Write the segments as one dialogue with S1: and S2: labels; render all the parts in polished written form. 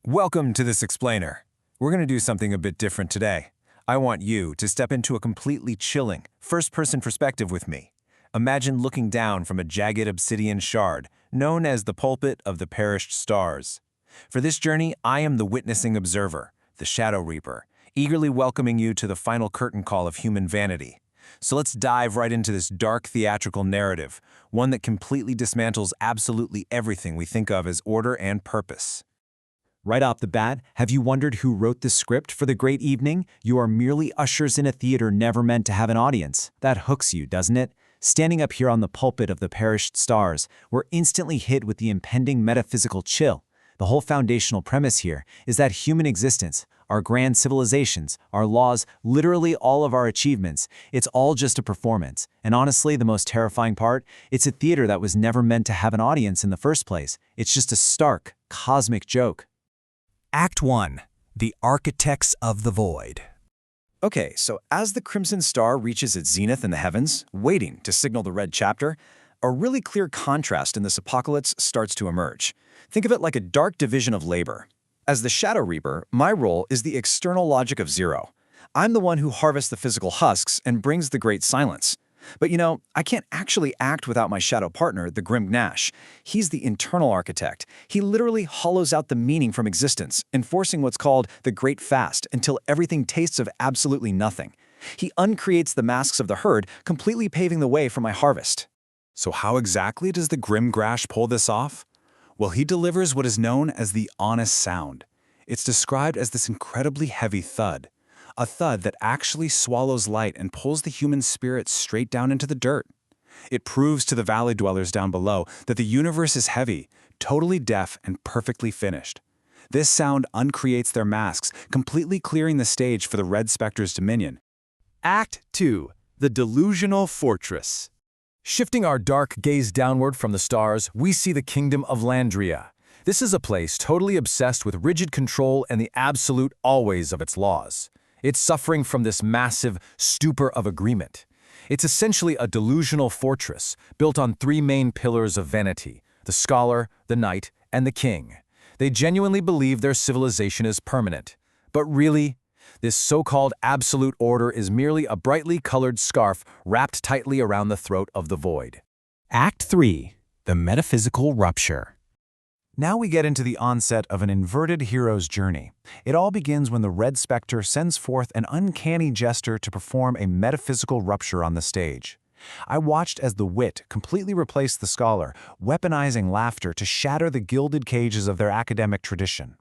S1: Welcome to this explainer. We're going to do something a bit different today. I want you to step into a completely chilling, first-person perspective with me. Imagine looking down from a jagged obsidian shard, known as the pulpit of the perished stars. For this journey, I am the witnessing observer, the Shadow Reaper, eagerly welcoming you to the final curtain call of human vanity. So let's dive right into this dark theatrical narrative, one that completely dismantles absolutely everything we think of as order and purpose.
S2: Right off the bat, have you wondered who wrote the script for The Great Evening? You are merely ushers in a theater never meant to have an audience. That hooks you, doesn't it? Standing up here on the pulpit of the perished stars, we're instantly hit with the impending metaphysical chill. The whole foundational premise here is that human existence, our grand civilizations, our laws, literally all of our achievements, it's all just a performance. And honestly, the most terrifying part, it's a theater that was never meant to have an audience in the first place. It's just a stark, cosmic joke.
S3: Act 1. The Architects of the Void.
S4: Okay, so as the Crimson Star reaches its zenith in the heavens, waiting to signal the red chapter, a really clear contrast in this apocalypse starts to emerge. Think of it like a dark division of labor. As the Shadow Reaper, my role is the external logic of zero. I'm the one who harvests the physical husks and brings the great silence. But I can't actually act without my shadow partner, the Grim Gnash. He's the internal architect. He literally hollows out the meaning from existence, enforcing what's called the Great Fast until everything tastes of absolutely nothing. He uncreates the masks of the herd, completely paving the way for my harvest.
S1: So how exactly does the Grim Gnash pull this off? Well, he delivers what is known as the honest sound. It's described as this incredibly heavy thud. A thud that actually swallows light and pulls the human spirit straight down into the dirt. It proves to the valley dwellers down below that the universe is heavy, totally deaf, and perfectly finished. This sound uncreates their masks, completely clearing the stage for the Red Spectre's dominion.
S3: Act 2. The Delusional Fortress. Shifting our dark gaze downward from the stars, we see the kingdom of Landria. This is a place totally obsessed with rigid control and the absolute always of its laws. It's suffering from this massive stupor of agreement. It's essentially a delusional fortress built on three main pillars of vanity: the scholar, the knight, and the king. They genuinely believe their civilization is permanent. But really, this so-called absolute order is merely a brightly colored scarf wrapped tightly around the throat of the void.
S2: Act 3. The Metaphysical Rupture.
S1: Now we get into the onset of an inverted hero's journey. It all begins when the Red Spectre sends forth an uncanny jester to perform a metaphysical rupture on the stage. I watched as the wit completely replaced the scholar, weaponizing laughter to shatter the gilded cages of their academic tradition.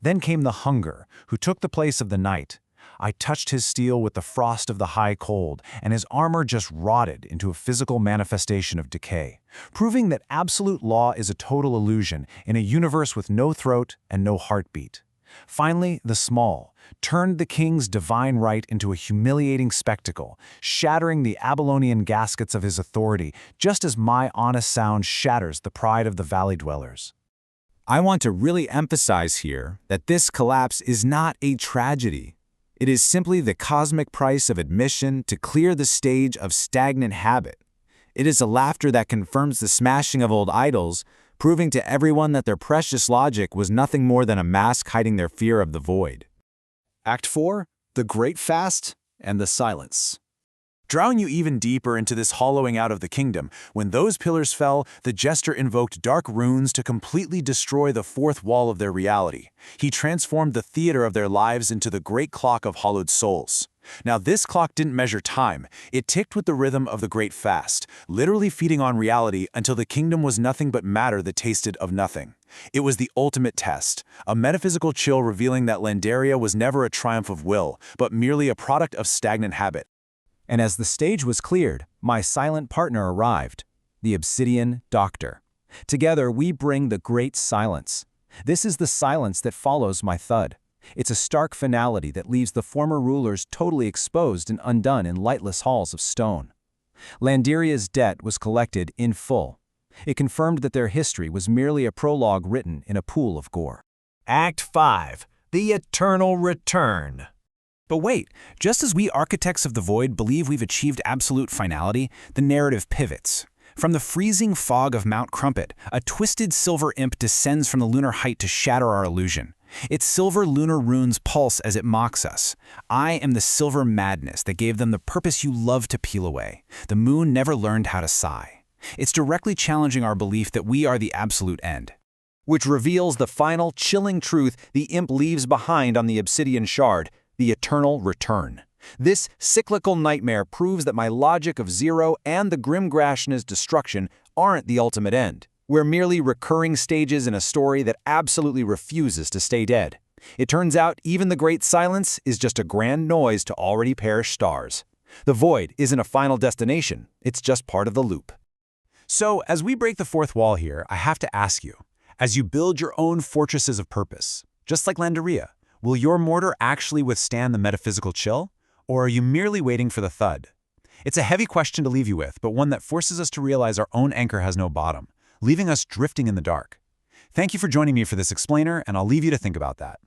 S1: Then came the hunger, who took the place of the knight. I touched his steel with the frost of the high cold, and his armor just rotted into a physical manifestation of decay, proving that absolute law is a total illusion in a universe with no throat and no heartbeat. Finally, the small turned the king's divine right into a humiliating spectacle, shattering the Abylonian gaskets of his authority, just as my honest sound shatters the pride of the valley dwellers.
S5: I want to really emphasize here that this collapse is not a tragedy. It is simply the cosmic price of admission to clear the stage of stagnant habit. It is a laughter that confirms the smashing of old idols, proving to everyone that their precious logic was nothing more than a mask hiding their fear of the void.
S4: Act 4. The Great Fast and the Silence.
S1: Drawing you even deeper into this hollowing out of the kingdom, when those pillars fell, the jester invoked dark runes to completely destroy the fourth wall of their reality. He transformed the theater of their lives into the great clock of hollowed souls. Now, this clock didn't measure time. It ticked with the rhythm of the Great Fast, literally feeding on reality until the kingdom was nothing but matter that tasted of nothing. It was the ultimate test, a metaphysical chill revealing that Landaria was never a triumph of will, but merely a product of stagnant habit.
S2: And as the stage was cleared, my silent partner arrived, the Obsidian Doctor. Together, we bring the great silence. This is the silence that follows my thud. It's a stark finality that leaves the former rulers totally exposed and undone in lightless halls of stone. Landaria's debt was collected in full. It confirmed that their history was merely a prologue written in a pool of gore.
S3: Act 5. The Eternal Return.
S6: But wait, just as we architects of the void believe we've achieved absolute finality, the narrative pivots. From the freezing fog of Mount Crumpet, a twisted silver imp descends from the lunar height to shatter our illusion. Its silver lunar runes pulse as it mocks us. I am the silver madness that gave them the purpose you love to peel away. The moon never learned how to sigh. It's directly challenging our belief that we are the absolute end.
S4: Which reveals the final, chilling truth the imp leaves behind on the obsidian shard, the eternal return. This cyclical nightmare proves that my logic of zero and the Grimgrashna's destruction aren't the ultimate end. We're merely recurring stages in a story that absolutely refuses to stay dead. It turns out even the Great Silence is just a grand noise to already perished stars. The void isn't a final destination, it's just part of the loop.
S1: So, as we break the fourth wall here, I have to ask you, as you build your own fortresses of purpose, just like Landaria, will your mortar actually withstand the metaphysical chill? Or are you merely waiting for the thud? It's a heavy question to leave you with, but one that forces us to realize our own anchor has no bottom, leaving us drifting in the dark. Thank you for joining me for this explainer, and I'll leave you to think about that.